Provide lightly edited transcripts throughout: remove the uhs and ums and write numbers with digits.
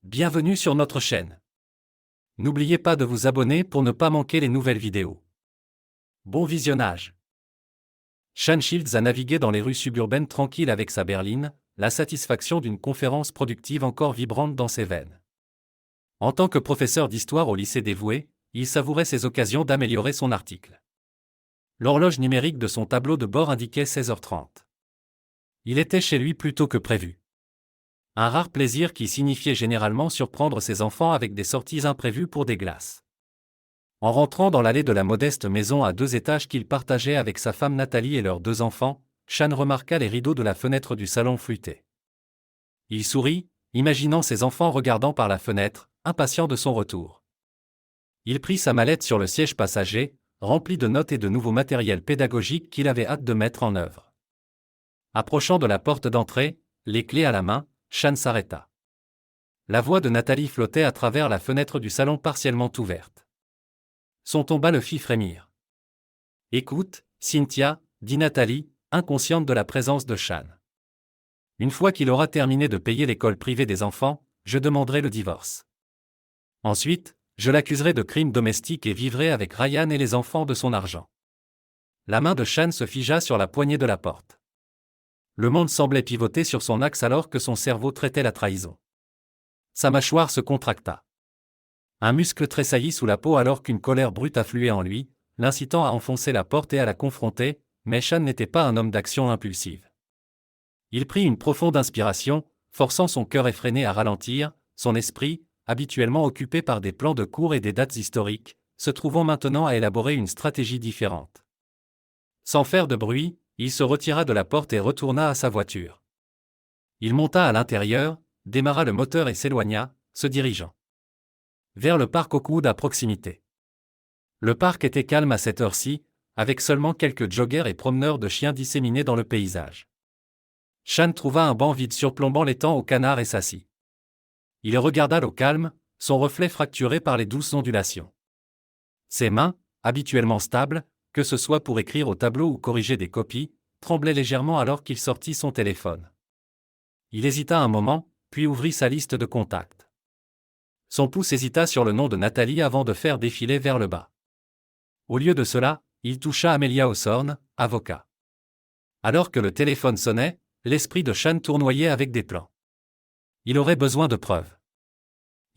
Bienvenue sur notre chaîne. N'oubliez pas de vous abonner pour ne pas manquer les nouvelles vidéos. Bon visionnage. Shan Shields a navigué dans les rues suburbaines tranquilles avec sa berline, la satisfaction d'une conférence productive encore vibrante dans ses veines. En tant que professeur d'histoire au lycée dévoué, il savourait ses occasions d'améliorer son article. L'horloge numérique de son tableau de bord indiquait 16h30. Il était chez lui plus tôt que prévu. Un rare plaisir qui signifiait généralement surprendre ses enfants avec des sorties imprévues pour des glaces. En rentrant dans l'allée de la modeste maison à 2 étages qu'il partageait avec sa femme Nathalie et leurs 2 enfants, Shan remarqua les rideaux de la fenêtre du salon fluetés. Il sourit, imaginant ses enfants regardant par la fenêtre, impatients de son retour. Il prit sa mallette sur le siège passager, remplie de notes et de nouveaux matériels pédagogiques qu'il avait hâte de mettre en œuvre. Approchant de la porte d'entrée, les clés à la main, Shan s'arrêta. La voix de Nathalie flottait à travers la fenêtre du salon partiellement ouverte. Son ton bas le fit frémir. « Écoute, Cynthia, » dit Nathalie, inconsciente de la présence de Shan. « Une fois qu'il aura terminé de payer l'école privée des enfants, je demanderai le divorce. Ensuite, je l'accuserai de crimes domestiques et vivrai avec Ryan et les enfants de son argent. » La main de Shan se figea sur la poignée de la porte. Le monde semblait pivoter sur son axe alors que son cerveau traitait la trahison. Sa mâchoire se contracta. Un muscle tressaillit sous la peau alors qu'une colère brute affluait en lui, l'incitant à enfoncer la porte et à la confronter, mais Shan n'était pas un homme d'action impulsive. Il prit une profonde inspiration, forçant son cœur effréné à ralentir, son esprit, habituellement occupé par des plans de cours et des dates historiques, se trouvant maintenant à élaborer une stratégie différente. Sans faire de bruit, il se retira de la porte et retourna à sa voiture. Il monta à l'intérieur, démarra le moteur et s'éloigna, se dirigeant vers le parc Oakwood à proximité. Le parc était calme à cette heure-ci, avec seulement quelques joggers et promeneurs de chiens disséminés dans le paysage. Shan trouva un banc vide surplombant l'étang au canard et s'assit. Il regarda l'eau calme, son reflet fracturé par les douces ondulations. Ses mains, habituellement stables, que ce soit pour écrire au tableau ou corriger des copies, tremblaient légèrement alors qu'il sortit son téléphone. Il hésita un moment, puis ouvrit sa liste de contacts. Son pouce hésita sur le nom de Nathalie avant de faire défiler vers le bas. Au lieu de cela, il toucha Amelia Hawthorne, avocat. Alors que le téléphone sonnait, l'esprit de Shan tournoyait avec des plans. Il aurait besoin de preuves.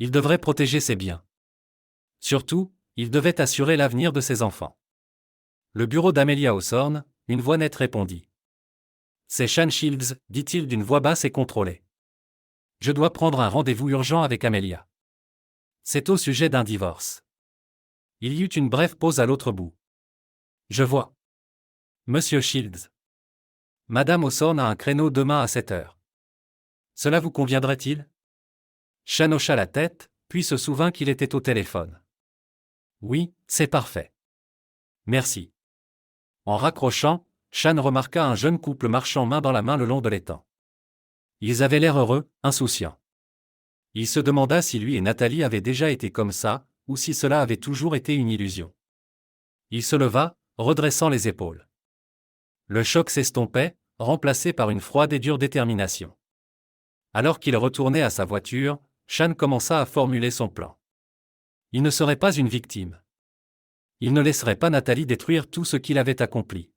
Il devrait protéger ses biens. Surtout, il devait assurer l'avenir de ses enfants. Le bureau d'Amelia Hawthorne, une voix nette répondit. « C'est Shan Shields, » dit-il d'une voix basse et contrôlée. « Je dois prendre un rendez-vous urgent avec Amelia. C'est au sujet d'un divorce. » Il y eut une brève pause à l'autre bout. « Je vois. Monsieur Shields. Madame Hawthorne a un créneau demain à 7h. Cela vous conviendrait-il » Shan hocha la tête, puis se souvint qu'il était au téléphone. « Oui, c'est parfait. Merci. » En raccrochant, Shan remarqua un jeune couple marchant main dans la main le long de l'étang. Ils avaient l'air heureux, insouciants. Il se demanda si lui et Nathalie avaient déjà été comme ça, ou si cela avait toujours été une illusion. Il se leva, redressant les épaules. Le choc s'estompait, remplacé par une froide et dure détermination. Alors qu'il retournait à sa voiture, Shan commença à formuler son plan. Il ne serait pas une victime. Il ne laisserait pas Nathalie détruire tout ce qu'il avait accompli.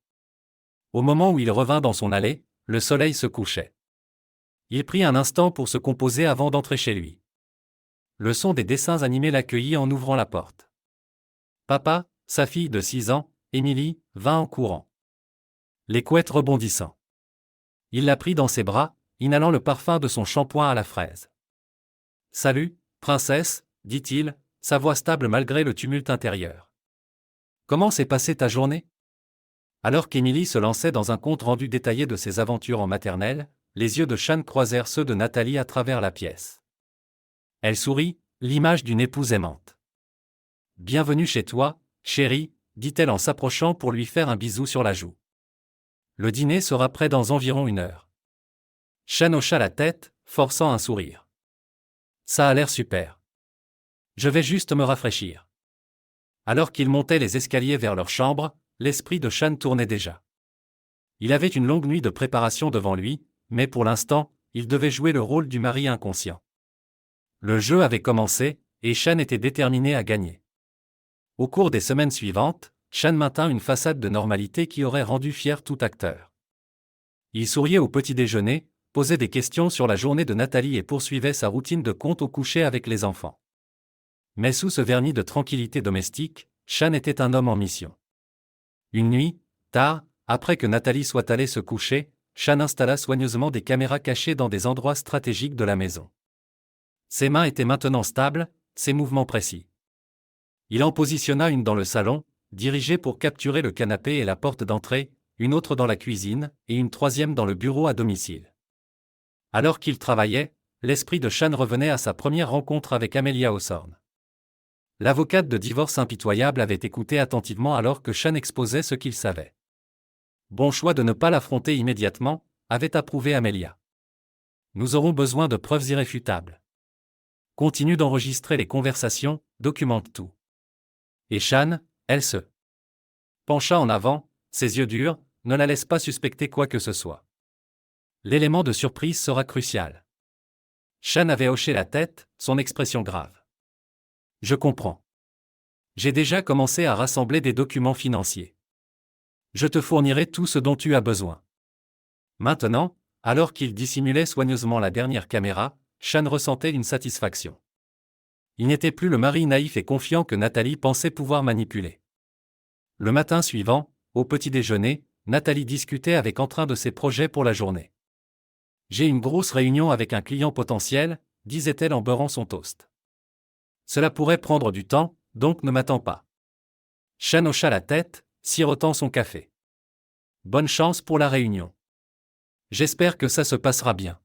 Au moment où il revint dans son allée, le soleil se couchait. Il prit un instant pour se composer avant d'entrer chez lui. Le son des dessins animés l'accueillit en ouvrant la porte. Papa, sa fille de 6 ans, Émilie, vint en courant. Les couettes rebondissant. Il la prit dans ses bras, inhalant le parfum de son shampoing à la fraise. « Salut, princesse, » dit-il, sa voix stable malgré le tumulte intérieur. « Comment s'est passée ta journée ?» Alors qu'Émilie se lançait dans un compte rendu détaillé de ses aventures en maternelle, les yeux de Shan croisèrent ceux de Nathalie à travers la pièce. Elle sourit, l'image d'une épouse aimante. « Bienvenue chez toi, chérie, » dit-elle en s'approchant pour lui faire un bisou sur la joue. « Le dîner sera prêt dans environ 1 heure. » Shan hocha la tête, forçant un sourire. « Ça a l'air super. Je vais juste me rafraîchir. » Alors qu'ils montaient les escaliers vers leur chambre, l'esprit de Shan tournait déjà. Il avait une longue nuit de préparation devant lui, mais pour l'instant, il devait jouer le rôle du mari inconscient. Le jeu avait commencé, et Shan était déterminé à gagner. Au cours des semaines suivantes, Shan maintint une façade de normalité qui aurait rendu fier tout acteur. Il souriait au petit déjeuner, posait des questions sur la journée de Nathalie et poursuivait sa routine de conte au coucher avec les enfants. Mais sous ce vernis de tranquillité domestique, Shan était un homme en mission. Une nuit, tard, après que Nathalie soit allée se coucher, Shan installa soigneusement des caméras cachées dans des endroits stratégiques de la maison. Ses mains étaient maintenant stables, ses mouvements précis. Il en positionna une dans le salon, dirigée pour capturer le canapé et la porte d'entrée, une autre dans la cuisine, et une troisième dans le bureau à domicile. Alors qu'il travaillait, l'esprit de Shan revenait à sa première rencontre avec Amelia Hawthorne. L'avocate de divorce impitoyable avait écouté attentivement alors que Shan exposait ce qu'il savait. Bon choix de ne pas l'affronter immédiatement, avait approuvé Amelia. Nous aurons besoin de preuves irréfutables. Continue d'enregistrer les conversations, documente tout. Et Shan, elle se pencha en avant, ses yeux durs, ne la laisse pas suspecter quoi que ce soit. L'élément de surprise sera crucial. Shan avait hoché la tête, son expression grave. Je comprends. J'ai déjà commencé à rassembler des documents financiers. Je te fournirai tout ce dont tu as besoin. Maintenant, alors qu'il dissimulait soigneusement la dernière caméra, Shan ressentait une satisfaction. Il n'était plus le mari naïf et confiant que Nathalie pensait pouvoir manipuler. Le matin suivant, au petit déjeuner, Nathalie discutait avec entrain de ses projets pour la journée. J'ai une grosse réunion avec un client potentiel, disait-elle en beurrant son toast. Cela pourrait prendre du temps, donc ne m'attends pas. Shan hocha la tête, sirotant son café. Bonne chance pour la réunion. J'espère que ça se passera bien.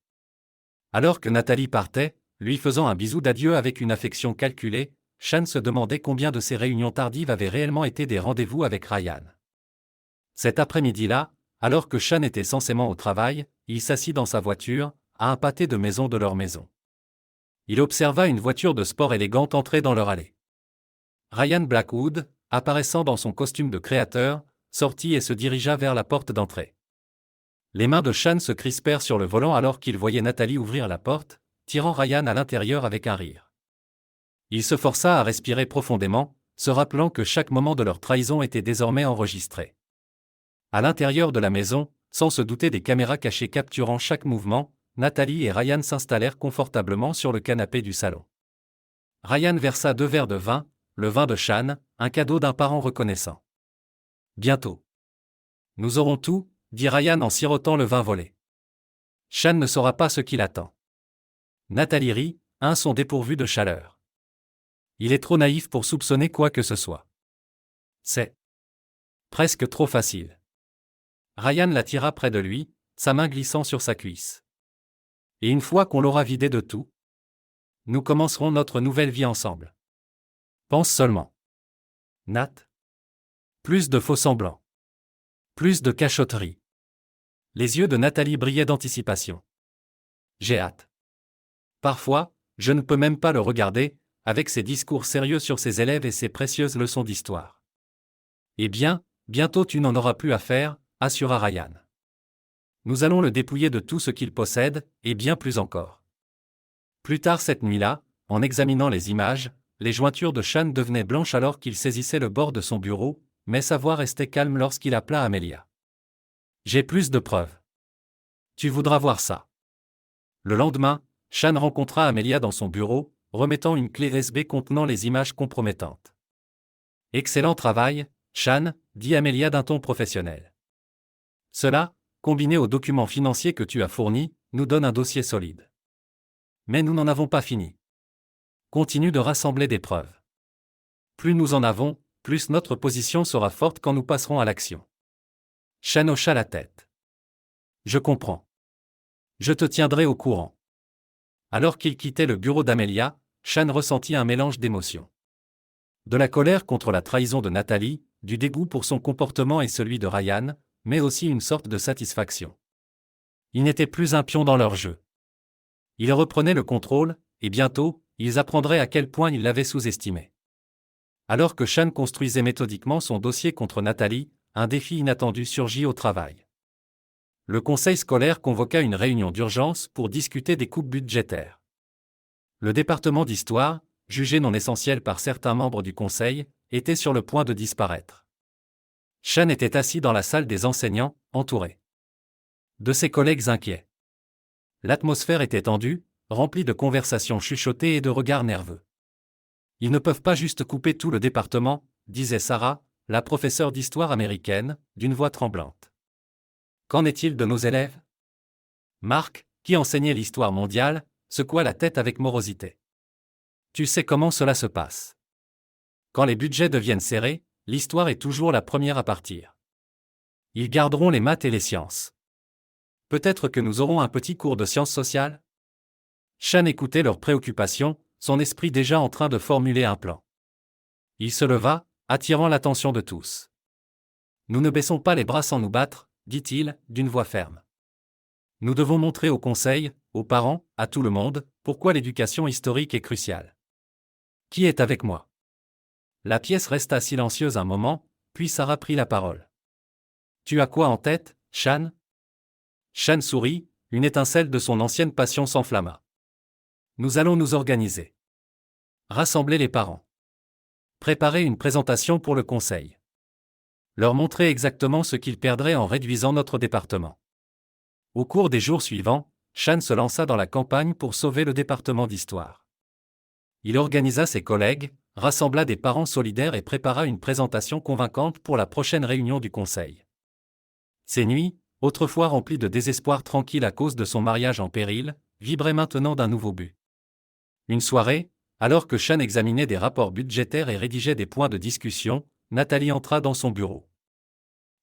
Alors que Nathalie partait, lui faisant un bisou d'adieu avec une affection calculée, Shan se demandait combien de ces réunions tardives avaient réellement été des rendez-vous avec Ryan. Cet après-midi-là, alors que Shan était censément au travail, il s'assit dans sa voiture, à un pâté de maison de leur maison. Il observa une voiture de sport élégante entrer dans leur allée. Ryan Blackwood, apparaissant dans son costume de créateur, sortit et se dirigea vers la porte d'entrée. Les mains de Shan se crispèrent sur le volant alors qu'il voyait Nathalie ouvrir la porte, tirant Ryan à l'intérieur avec un rire. Il se força à respirer profondément, se rappelant que chaque moment de leur trahison était désormais enregistré. À l'intérieur de la maison, sans se douter des caméras cachées capturant chaque mouvement, Nathalie et Ryan s'installèrent confortablement sur le canapé du salon. Ryan versa 2 verres de vin, le vin de Shan, un cadeau d'un parent reconnaissant. Bientôt. Nous aurons tout, dit Ryan en sirotant le vin volé. Shan ne saura pas ce qui l'attend. Nathalie rit, un son dépourvu de chaleur. Il est trop naïf pour soupçonner quoi que ce soit. C'est presque trop facile. Ryan l'attira près de lui, sa main glissant sur sa cuisse. Et une fois qu'on l'aura vidé de tout, nous commencerons notre nouvelle vie ensemble. Pense seulement. Nat. Plus de faux-semblants. Plus de cachotterie. Les yeux de Nathalie brillaient d'anticipation. J'ai hâte. Parfois, je ne peux même pas le regarder, avec ses discours sérieux sur ses élèves et ses précieuses leçons d'histoire. Eh bien, bientôt tu n'en auras plus à faire, assura Ryan. Nous allons le dépouiller de tout ce qu'il possède, et bien plus encore. Plus tard cette nuit-là, en examinant les images, les jointures de Shan devenaient blanches alors qu'il saisissait le bord de son bureau, mais sa voix restait calme lorsqu'il appela Amelia. J'ai plus de preuves. Tu voudras voir ça. Le lendemain, Shan rencontra Amelia dans son bureau, remettant une clé USB contenant les images compromettantes. Excellent travail, Shan, dit Amelia d'un ton professionnel. Cela, combiné aux documents financiers que tu as fournis, nous donne un dossier solide. Mais nous n'en avons pas fini. Continue de rassembler des preuves. Plus nous en avons, plus notre position sera forte quand nous passerons à l'action. Shan hocha la tête. Je comprends. Je te tiendrai au courant. Alors qu'il quittait le bureau d'Amelia, Shan ressentit un mélange d'émotions. De la colère contre la trahison de Nathalie, du dégoût pour son comportement et celui de Ryan, mais aussi une sorte de satisfaction. Ils n'étaient plus un pion dans leur jeu. Ils reprenaient le contrôle, et bientôt, ils apprendraient à quel point ils l'avaient sous-estimé. Alors que Shan construisait méthodiquement son dossier contre Nathalie, un défi inattendu surgit au travail. Le conseil scolaire convoqua une réunion d'urgence pour discuter des coupes budgétaires. Le département d'histoire, jugé non essentiel par certains membres du conseil, était sur le point de disparaître. Shan était assis dans la salle des enseignants, entouré de ses collègues inquiets. L'atmosphère était tendue, remplie de conversations chuchotées et de regards nerveux. Ils ne peuvent pas juste couper tout le département, disait Sarah, la professeure d'histoire américaine, d'une voix tremblante. Qu'en est-il de nos élèves ? Marc, qui enseignait l'histoire mondiale, secoua la tête avec morosité. Tu sais comment cela se passe. Quand les budgets deviennent serrés, l'histoire est toujours la première à partir. Ils garderont les maths et les sciences. Peut-être que nous aurons un petit cours de sciences sociales ? Shan écoutait leurs préoccupations, son esprit déjà en train de formuler un plan. Il se leva, attirant l'attention de tous. Nous ne baissons pas les bras sans nous battre, dit-il, d'une voix ferme. Nous devons montrer au conseil, aux parents, à tout le monde, pourquoi l'éducation historique est cruciale. Qui est avec moi ? La pièce resta silencieuse un moment, puis Sarah prit la parole. Tu as quoi en tête, Shan ? Shan sourit, une étincelle de son ancienne passion s'enflamma. Nous allons nous organiser. Rassembler les parents. Préparer une présentation pour le conseil. Leur montrer exactement ce qu'ils perdraient en réduisant notre département. Au cours des jours suivants, Shan se lança dans la campagne pour sauver le département d'histoire. Il organisa ses collègues, rassembla des parents solidaires et prépara une présentation convaincante pour la prochaine réunion du conseil. Ces nuits, autrefois remplies de désespoir tranquille à cause de son mariage en péril, vibraient maintenant d'un nouveau but. Une soirée, alors que Shan examinait des rapports budgétaires et rédigeait des points de discussion, Nathalie entra dans son bureau.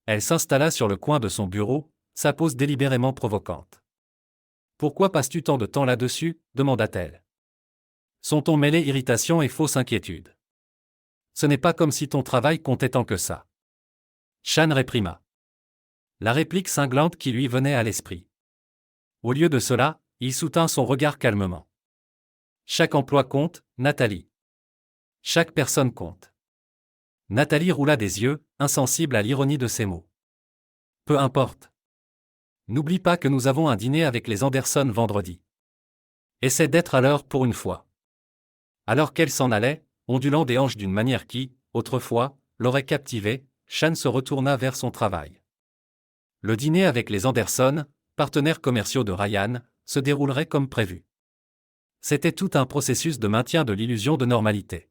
Elle s'installa sur le coin de son bureau, sa pose délibérément provocante. « Pourquoi passes-tu tant de temps là-dessus » demanda-t-elle. Son ton mêlait irritation et fausse inquiétude. Ce n'est pas comme si ton travail comptait tant que ça. Shan réprima la réplique cinglante qui lui venait à l'esprit. Au lieu de cela, il soutint son regard calmement. Chaque emploi compte, Nathalie. Chaque personne compte. Nathalie roula des yeux, insensible à l'ironie de ses mots. Peu importe. N'oublie pas que nous avons un dîner avec les Anderson vendredi. Essaie d'être à l'heure pour une fois. Alors qu'elle s'en allait, ondulant des hanches d'une manière qui, autrefois, l'aurait captivée, Shan se retourna vers son travail. Le dîner avec les Anderson, partenaires commerciaux de Ryan, se déroulerait comme prévu. C'était tout un processus de maintien de l'illusion de normalité.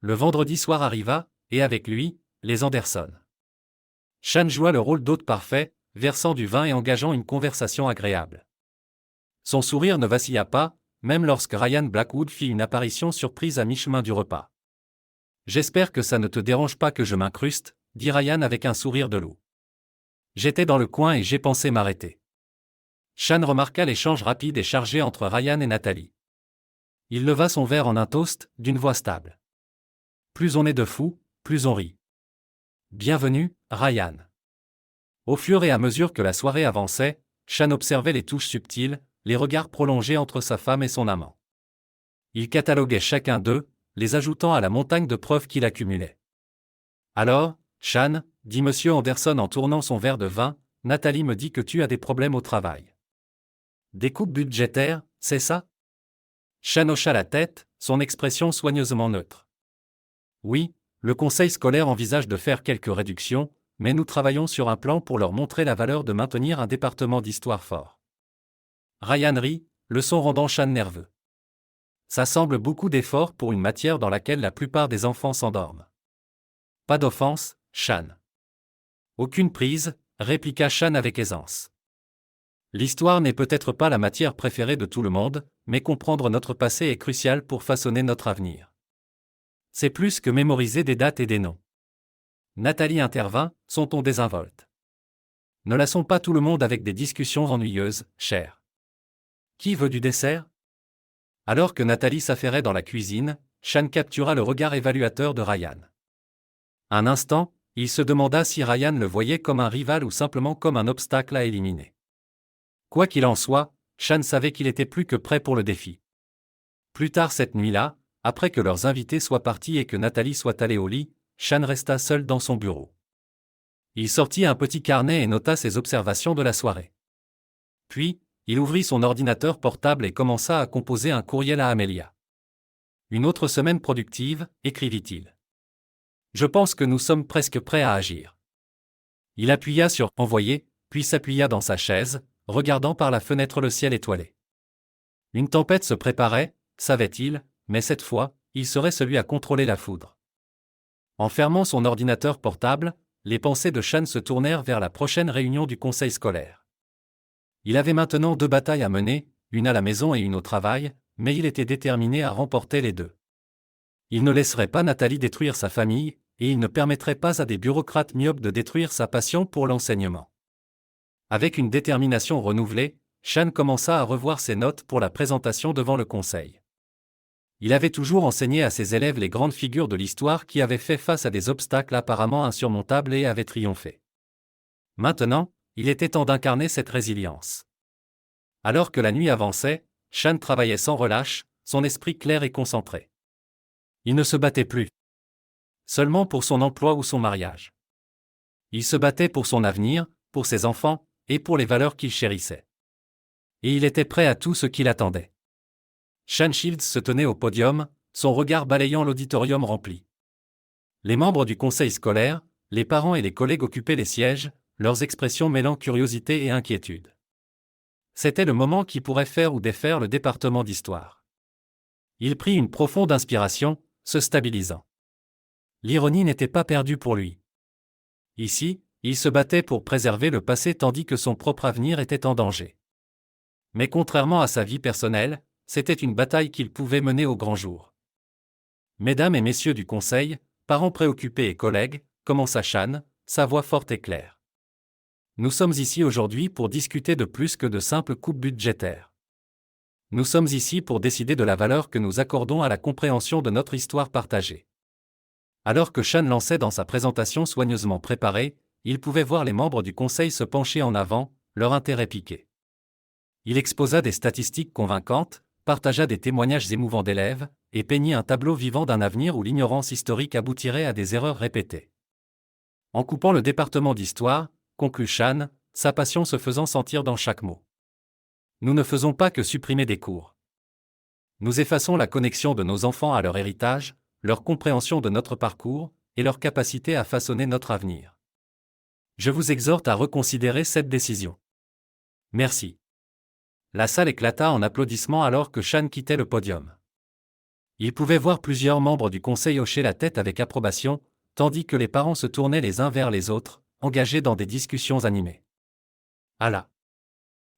Le vendredi soir arriva, et avec lui, les Anderson. Shan joua le rôle d'hôte parfait, versant du vin et engageant une conversation agréable. Son sourire ne vacilla pas, même lorsque Ryan Blackwood fit une apparition surprise à mi-chemin du repas. « J'espère que ça ne te dérange pas que je m'incruste, » dit Ryan avec un sourire de loup. J'étais dans le coin et j'ai pensé m'arrêter. Shan remarqua l'échange rapide et chargé entre Ryan et Nathalie. Il leva son verre en un toast, d'une voix stable. Plus on est de fous, plus on rit. Bienvenue, Ryan. Au fur et à mesure que la soirée avançait, Shan observait les touches subtiles, les regards prolongés entre sa femme et son amant. Il cataloguait chacun d'eux, les ajoutant à la montagne de preuves qu'il accumulait. Alors, Shan, dit M. Anderson en tournant son verre de vin, Nathalie me dit que tu as des problèmes au travail. Des coupes budgétaires, c'est ça ? Shan hocha la tête, son expression soigneusement neutre. Oui, le conseil scolaire envisage de faire quelques réductions, mais nous travaillons sur un plan pour leur montrer la valeur de maintenir un département d'histoire fort. Ryan rit, le son rendant Shan nerveux. Ça semble beaucoup d'efforts pour une matière dans laquelle la plupart des enfants s'endorment. Pas d'offense, Shan. Aucune prise, répliqua Shan avec aisance. L'histoire n'est peut-être pas la matière préférée de tout le monde, mais comprendre notre passé est crucial pour façonner notre avenir. C'est plus que mémoriser des dates et des noms. Nathalie intervint, son ton désinvolte. Ne laissons pas tout le monde avec des discussions ennuyeuses, cher. Qui veut du dessert ? Alors que Nathalie s'affairait dans la cuisine, Shan captura le regard évaluateur de Ryan. Un instant, il se demanda si Ryan le voyait comme un rival ou simplement comme un obstacle à éliminer. Quoi qu'il en soit, Shan savait qu'il était plus que prêt pour le défi. Plus tard cette nuit-là, après que leurs invités soient partis et que Nathalie soit allée au lit, Shan resta seul dans son bureau. Il sortit un petit carnet et nota ses observations de la soirée. Puis, il ouvrit son ordinateur portable et commença à composer un courriel à Amelia. Une autre semaine productive, écrivit-il. Je pense que nous sommes presque prêts à agir. Il appuya sur « Envoyer », puis s'appuya dans sa chaise, regardant par la fenêtre le ciel étoilé. Une tempête se préparait, savait-il, mais cette fois, il serait celui à contrôler la foudre. En fermant son ordinateur portable, les pensées de Shan se tournèrent vers la prochaine réunion du conseil scolaire. Il avait maintenant 2 batailles à mener, une à la maison et une au travail, mais il était déterminé à remporter les 2. Il ne laisserait pas Nathalie détruire sa famille, et il ne permettrait pas à des bureaucrates myopes de détruire sa passion pour l'enseignement. Avec une détermination renouvelée, Shan commença à revoir ses notes pour la présentation devant le conseil. Il avait toujours enseigné à ses élèves les grandes figures de l'histoire qui avaient fait face à des obstacles apparemment insurmontables et avaient triomphé. Maintenant, il était temps d'incarner cette résilience. Alors que la nuit avançait, Shan travaillait sans relâche, son esprit clair et concentré. Il ne se battait plus seulement pour son emploi ou son mariage. Il se battait pour son avenir, pour ses enfants, et pour les valeurs qu'il chérissait. Et il était prêt à tout ce qui l'attendait. Shan Shields se tenait au podium, son regard balayant l'auditorium rempli. Les membres du conseil scolaire, les parents et les collègues occupaient les sièges, leurs expressions mêlant curiosité et inquiétude. C'était le moment qui pourrait faire ou défaire le département d'histoire. Il prit une profonde inspiration, se stabilisant. L'ironie n'était pas perdue pour lui. Ici, il se battait pour préserver le passé tandis que son propre avenir était en danger. Mais contrairement à sa vie personnelle, c'était une bataille qu'il pouvait mener au grand jour. Mesdames et messieurs du conseil, parents préoccupés et collègues, commença Shan, sa voix forte et claire. Nous sommes ici aujourd'hui pour discuter de plus que de simples coupes budgétaires. Nous sommes ici pour décider de la valeur que nous accordons à la compréhension de notre histoire partagée. Alors que Shan lançait dans sa présentation soigneusement préparée, il pouvait voir les membres du conseil se pencher en avant, leur intérêt piqué. Il exposa des statistiques convaincantes, partagea des témoignages émouvants d'élèves, et peignit un tableau vivant d'un avenir où l'ignorance historique aboutirait à des erreurs répétées. En coupant le département d'histoire, conclut Shan, sa passion se faisant sentir dans chaque mot. Nous ne faisons pas que supprimer des cours. Nous effaçons la connexion de nos enfants à leur héritage, leur compréhension de notre parcours, et leur capacité à façonner notre avenir. Je vous exhorte à reconsidérer cette décision. Merci. La salle éclata en applaudissements alors que Shan quittait le podium. Il pouvait voir plusieurs membres du conseil hocher la tête avec approbation, tandis que les parents se tournaient les uns vers les autres, engagés dans des discussions animées. À la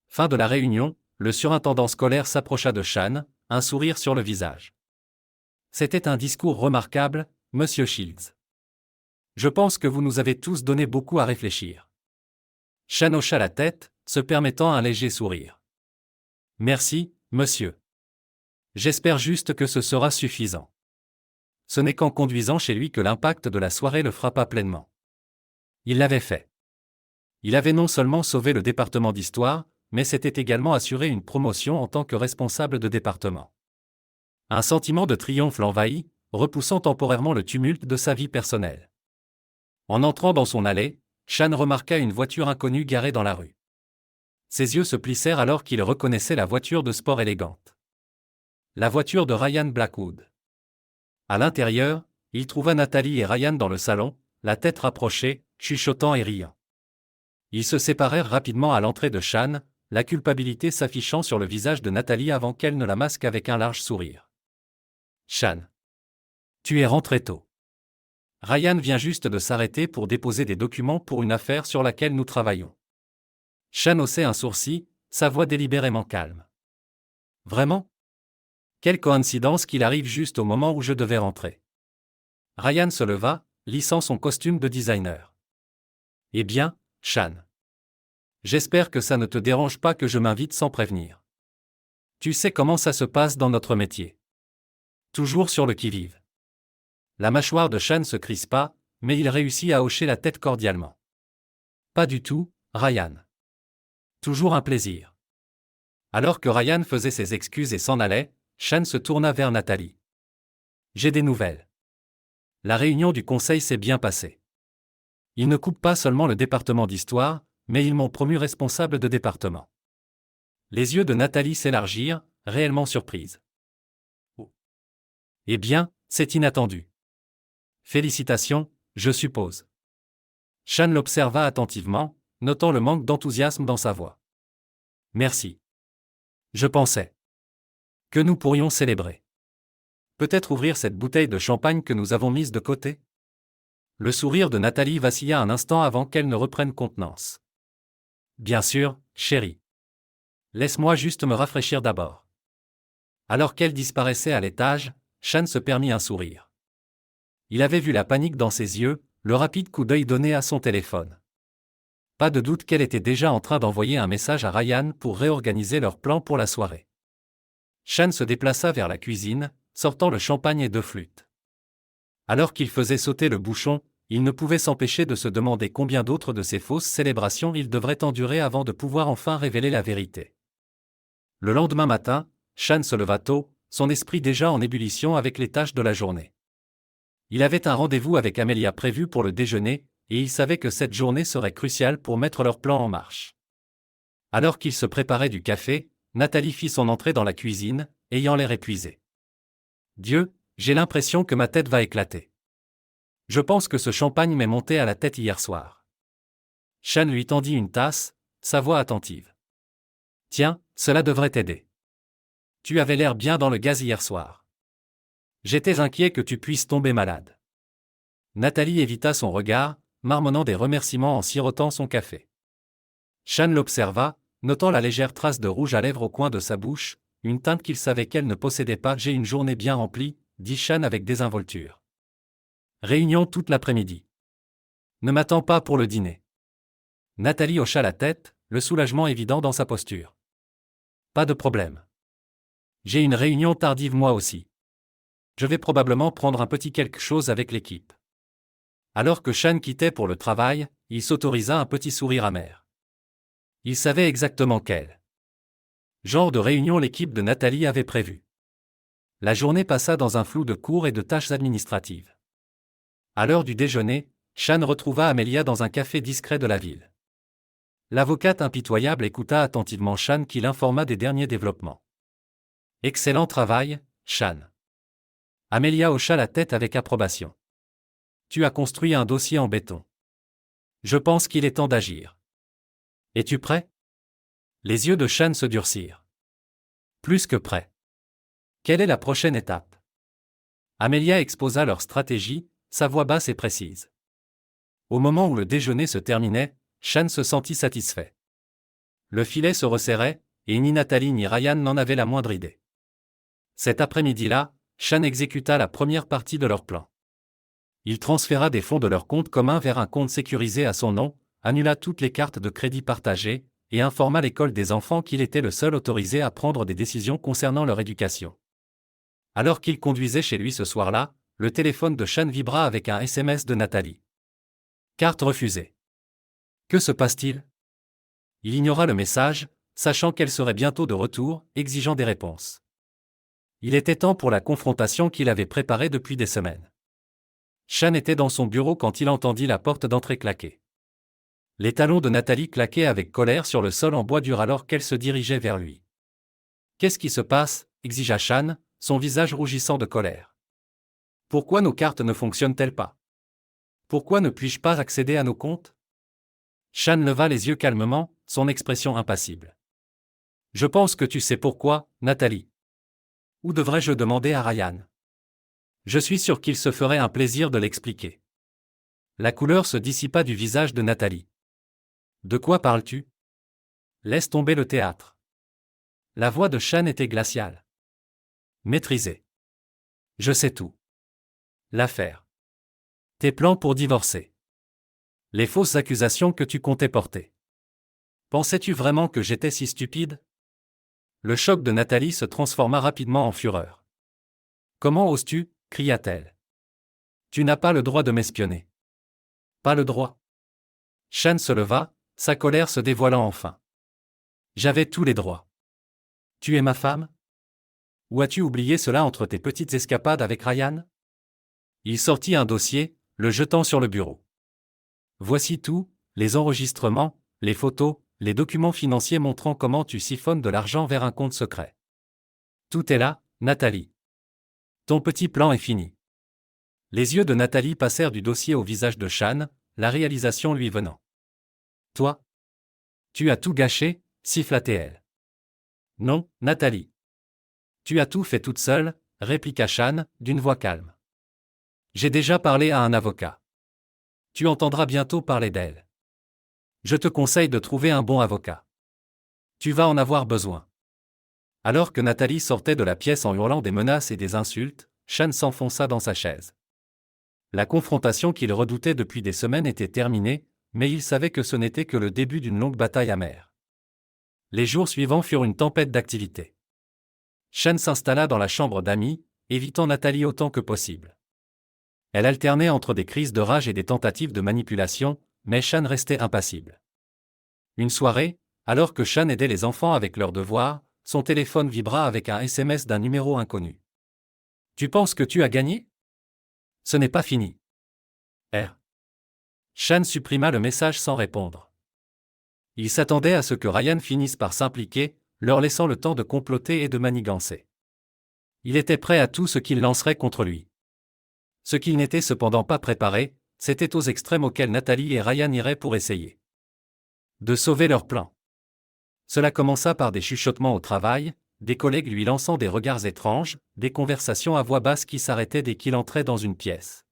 fin de la réunion, le surintendant scolaire s'approcha de Shan, un sourire sur le visage. C'était un discours remarquable, Monsieur Shields. Je pense que vous nous avez tous donné beaucoup à réfléchir. Shan hocha la tête, se permettant un léger sourire. Merci, monsieur. J'espère juste que ce sera suffisant. Ce n'est qu'en conduisant chez lui que l'impact de la soirée le frappa pleinement. Il l'avait fait. Il avait non seulement sauvé le département d'histoire, mais s'était également assuré une promotion en tant que responsable de département. Un sentiment de triomphe l'envahit, repoussant temporairement le tumulte de sa vie personnelle. En entrant dans son allée, Shan remarqua une voiture inconnue garée dans la rue. Ses yeux se plissèrent alors qu'il reconnaissait la voiture de sport élégante. La voiture de Ryan Blackwood. À l'intérieur, il trouva Nathalie et Ryan dans le salon, la tête rapprochée, chuchotant et riant. Ils se séparèrent rapidement à l'entrée de Shan, la culpabilité s'affichant sur le visage de Nathalie avant qu'elle ne la masque avec un large sourire. Shan. Tu es rentré tôt. Ryan vient juste de s'arrêter pour déposer des documents pour une affaire sur laquelle nous travaillons. Shan haussait un sourcil, sa voix délibérément calme. Vraiment ? Quelle coïncidence qu'il arrive juste au moment où je devais rentrer. Ryan se leva, lissant son costume de designer. Eh bien, Shan. J'espère que ça ne te dérange pas que je m'invite sans prévenir. Tu sais comment ça se passe dans notre métier. Toujours sur le qui-vive. La mâchoire de Shan se crispa, mais il réussit à hocher la tête cordialement. Pas du tout, Ryan. Toujours un plaisir. Alors que Ryan faisait ses excuses et s'en allait, Shan se tourna vers Nathalie. J'ai des nouvelles. La réunion du conseil s'est bien passée. Ils ne coupent pas seulement le département d'histoire, mais ils m'ont promu responsable de département. Les yeux de Nathalie s'élargirent, réellement surprise. Oh. Eh bien, c'est inattendu. Félicitations, je suppose. Shan l'observa attentivement, notant le manque d'enthousiasme dans sa voix. Merci. Je pensais que nous pourrions célébrer. Peut-être ouvrir cette bouteille de champagne que nous avons mise de côté? Le sourire de Nathalie vacilla un instant avant qu'elle ne reprenne contenance. Bien sûr, chérie. Laisse-moi juste me rafraîchir d'abord. Alors qu'elle disparaissait à l'étage, Shan se permit un sourire. Il avait vu la panique dans ses yeux, le rapide coup d'œil donné à son téléphone. Pas de doute qu'elle était déjà en train d'envoyer un message à Ryan pour réorganiser leur plan pour la soirée. Shan se déplaça vers la cuisine, sortant le champagne et 2 flûtes. Alors qu'il faisait sauter le bouchon, il ne pouvait s'empêcher de se demander combien d'autres de ces fausses célébrations il devrait endurer avant de pouvoir enfin révéler la vérité. Le lendemain matin, Shan se leva tôt, son esprit déjà en ébullition avec les tâches de la journée. Il avait un rendez-vous avec Amelia prévu pour le déjeuner, et il savait que cette journée serait cruciale pour mettre leur plan en marche. Alors qu'il se préparait du café, Nathalie fit son entrée dans la cuisine, ayant l'air épuisé. « Dieu, j'ai l'impression que ma tête va éclater. Je pense que ce champagne m'est monté à la tête hier soir. » Shan lui tendit une tasse, sa voix attentive. « Tiens, cela devrait t'aider. Tu avais l'air bien dans le gaz hier soir. J'étais inquiet que tu puisses tomber malade. » Nathalie évita son regard, marmonnant des remerciements en sirotant son café. Shan l'observa, notant la légère trace de rouge à lèvres au coin de sa bouche, une teinte qu'il savait qu'elle ne possédait pas. « J'ai une journée bien remplie, » dit Shan avec désinvolture. « Réunion toute l'après-midi. Ne m'attends pas pour le dîner. » Nathalie hocha la tête, le soulagement évident dans sa posture. « Pas de problème. J'ai une réunion tardive moi aussi. Je vais probablement prendre un petit quelque chose avec l'équipe. » Alors que Shan quittait pour le travail, il s'autorisa un petit sourire amer. Il savait exactement quel genre de réunion l'équipe de Nathalie avait prévu. La journée passa dans un flou de cours et de tâches administratives. À l'heure du déjeuner, Shan retrouva Amelia dans un café discret de la ville. L'avocate impitoyable écouta attentivement Shan qui l'informa des derniers développements. « Excellent travail, Shan. » Amelia hocha la tête avec approbation. « Tu as construit un dossier en béton. Je pense qu'il est temps d'agir. Es-tu prêt ?» Les yeux de Shan se durcirent. « Plus que prêt. Quelle est la prochaine étape ?» Amelia exposa leur stratégie, sa voix basse et précise. Au moment où le déjeuner se terminait, Shan se sentit satisfait. Le filet se resserrait, et ni Nathalie ni Ryan n'en avaient la moindre idée. Cet après-midi-là, Shan exécuta la première partie de leur plan. Il transféra des fonds de leur compte commun vers un compte sécurisé à son nom, annula toutes les cartes de crédit partagées, et informa l'école des enfants qu'il était le seul autorisé à prendre des décisions concernant leur éducation. Alors qu'il conduisait chez lui ce soir-là, le téléphone de Shan vibra avec un SMS de Nathalie. Carte refusée. Que se passe-t-il ? Il ignora le message, sachant qu'elle serait bientôt de retour, exigeant des réponses. Il était temps pour la confrontation qu'il avait préparée depuis des semaines. Shan était dans son bureau quand il entendit la porte d'entrée claquer. Les talons de Nathalie claquaient avec colère sur le sol en bois dur alors qu'elle se dirigeait vers lui. « Qu'est-ce qui se passe ?» exigea Shan, son visage rougissant de colère. « Pourquoi nos cartes ne fonctionnent-elles pas ? Pourquoi ne puis-je pas accéder à nos comptes ?» Shan leva les yeux calmement, son expression impassible. « Je pense que tu sais pourquoi, Nathalie. Ou devrais-je demander à Ryan ? Je suis sûr qu'il se ferait un plaisir de l'expliquer. » La couleur se dissipa du visage de Nathalie. « De quoi parles-tu ? Laisse tomber le théâtre. » La voix de Shan était glaciale. Maîtrisée. « Je sais tout. L'affaire. Tes plans pour divorcer. Les fausses accusations que tu comptais porter. Pensais-tu vraiment que j'étais si stupide ? » Le choc de Nathalie se transforma rapidement en fureur. « Comment oses-tu ? Cria-t-elle. Tu n'as pas le droit de m'espionner. Pas le droit. Shan se leva, sa colère se dévoilant enfin. J'avais tous les droits. Tu es ma femme ? Ou as-tu oublié cela entre tes petites escapades avec Ryan ? Il sortit un dossier, le jetant sur le bureau. Voici tout, les enregistrements, les photos, les documents financiers montrant comment tu siphonnes de l'argent vers un compte secret. Tout est là, Nathalie. Ton petit plan est fini. Les yeux de Nathalie passèrent du dossier au visage de Shan, la réalisation lui venant. Toi? Tu as tout gâché, siffla-t-elle. Non, Nathalie. Tu as tout fait toute seule, répliqua Shan, d'une voix calme. J'ai déjà parlé à un avocat. Tu entendras bientôt parler d'elle. Je te conseille de trouver un bon avocat. Tu vas en avoir besoin. Alors que Nathalie sortait de la pièce en hurlant des menaces et des insultes, Shan s'enfonça dans sa chaise. La confrontation qu'il redoutait depuis des semaines était terminée, mais il savait que ce n'était que le début d'une longue bataille amère. Les jours suivants furent une tempête d'activité. Shan s'installa dans la chambre d'amis, évitant Nathalie autant que possible. Elle alternait entre des crises de rage et des tentatives de manipulation, mais Shan restait impassible. Une soirée, alors que Shan aidait les enfants avec leurs devoirs, son téléphone vibra avec un SMS d'un numéro inconnu. « Tu penses que tu as gagné ? Ce n'est pas fini. » Shan supprima le message sans répondre. Il s'attendait à ce que Ryan finisse par s'impliquer, leur laissant le temps de comploter et de manigancer. Il était prêt à tout ce qu'il lancerait contre lui. Ce qu'il n'était cependant pas préparé, c'était aux extrêmes auxquels Nathalie et Ryan iraient pour essayer de sauver leur plan. Cela commença par des chuchotements au travail, des collègues lui lançant des regards étranges, des conversations à voix basse qui s'arrêtaient dès qu'il entrait dans une pièce.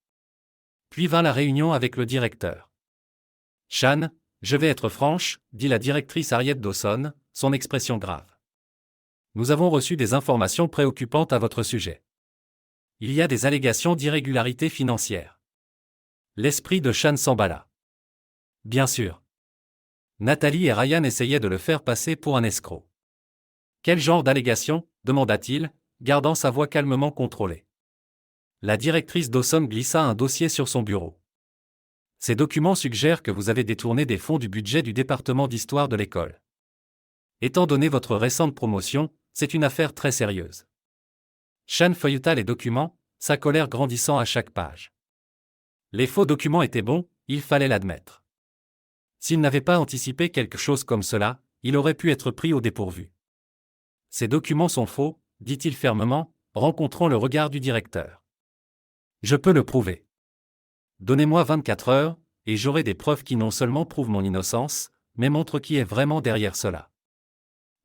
Puis vint la réunion avec le directeur. « Shan, je vais être franche, » dit la directrice Harriet Dawson, son expression grave. « Nous avons reçu des informations préoccupantes à votre sujet. Il y a des allégations d'irrégularité financière. » L'esprit de Shan s'emballa. Bien sûr. Nathalie et Ryan essayaient de le faire passer pour un escroc. Quel genre d'allégation ? Demanda-t-il, gardant sa voix calmement contrôlée. La directrice Dawson glissa un dossier sur son bureau. Ces documents suggèrent que vous avez détourné des fonds du budget du département d'histoire de l'école. Étant donné votre récente promotion, c'est une affaire très sérieuse. Shan feuilleta les documents, sa colère grandissant à chaque page. Les faux documents étaient bons, il fallait l'admettre. S'il n'avait pas anticipé quelque chose comme cela, il aurait pu être pris au dépourvu. Ces documents sont faux, dit-il fermement, rencontrant le regard du directeur. Je peux le prouver. Donnez-moi 24 heures, et j'aurai des preuves qui non seulement prouvent mon innocence, mais montrent qui est vraiment derrière cela.